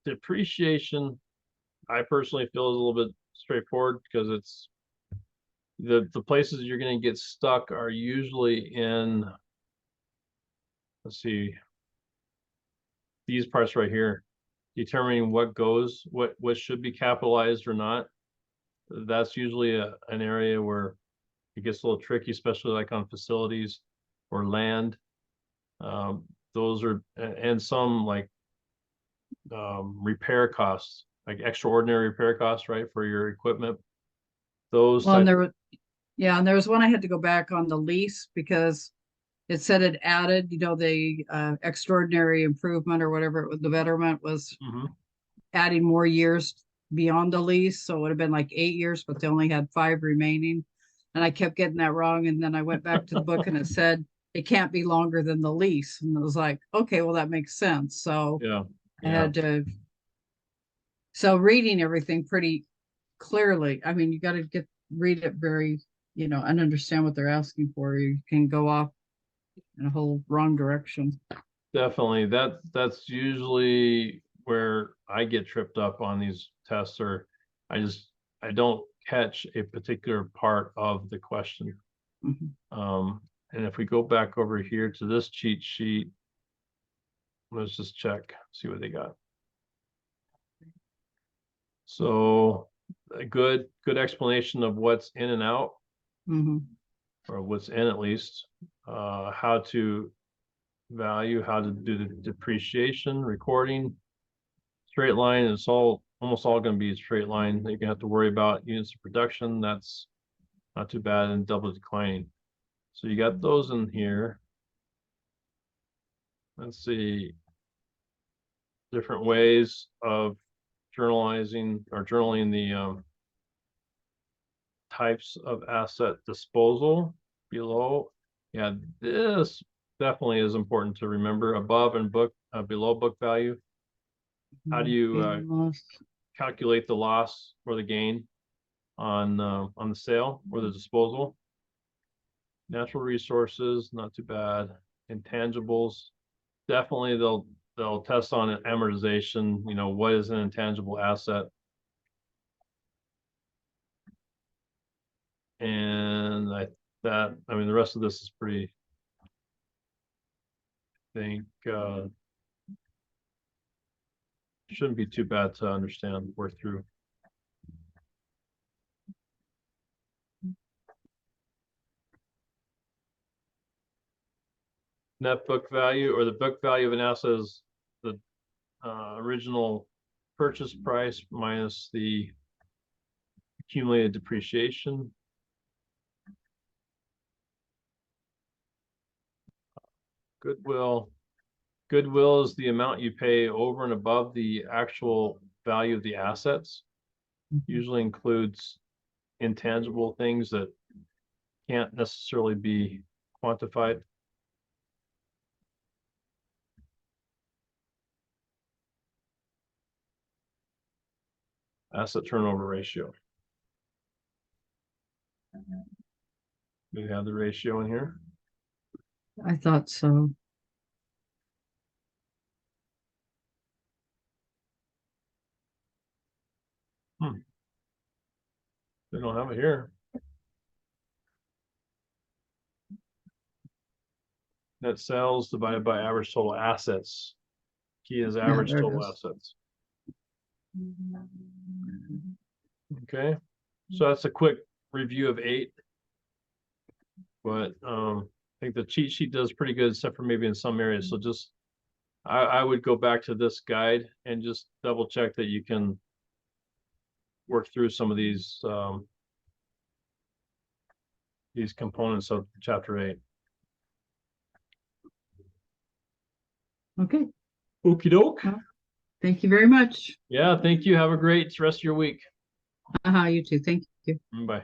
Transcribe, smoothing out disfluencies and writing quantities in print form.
depreciation, I personally feel is a little bit straightforward because it's the places you're going to get stuck are usually in, let's see, these parts right here, determining what should be capitalized or not. That's usually an area where it gets a little tricky, especially like on facilities or land. Those are, and some like repair costs, like extraordinary repair costs, right, for your equipment. Those Well, and type. there was, yeah, and there was one I had to go back on the lease because it said it added, the extraordinary improvement or whatever the betterment was Mhm. adding more years beyond the lease. So it would have been like 8 years, but they only had 5 remaining. And I kept getting that wrong. And then I went back to the book and it said it can't be longer than the lease. And I was like, okay, well, that makes sense. So Yeah, I yeah, had to, so reading everything pretty clearly. I mean, you got to read it very, and understand what they're asking for. You can go off in a whole wrong direction. definitely. That's usually where I get tripped up on these tests, or I don't catch a particular part of the question. Mhm. And if we go back over here to this cheat sheet, let's just check, see what they got. So a good explanation of what's in and out, or what's in at least, how to value, how to do the depreciation, recording, straight line. It's almost all going to be a straight line. You're gonna have to worry about units of production. That's not too bad, and double declining. So you got those in here. Let's see, different ways of journalizing or journaling the types of asset disposal below. Yeah, this definitely is important to remember. Above and below book value. How do you calculate the loss or the gain on the sale or the disposal? Natural resources, not too bad. Intangibles, definitely they'll test on an amortization. What is an intangible asset? And I mean the rest of this is pretty, I think shouldn't be too bad to understand, work through. Net book value, or the book value of an asset, is the original purchase price minus the accumulated depreciation. Goodwill. Goodwill is the amount you pay over and above the actual value of the assets. Usually includes intangible things that can't necessarily be quantified. Asset turnover ratio. Do we have the ratio in here? I thought so. They don't have it here. Net sales divided by average total assets. Key is Yeah, average there it total is. assets. Okay, so that's a quick review of 8. But I think the cheat sheet does pretty good, except for maybe in some areas. So just I would go back to this guide and just double check that you can work through some of these components of chapter 8. Okay. Okie doke. Thank you very much. Yeah, thank you. Have a great rest of your week. You too. Thank you. Bye.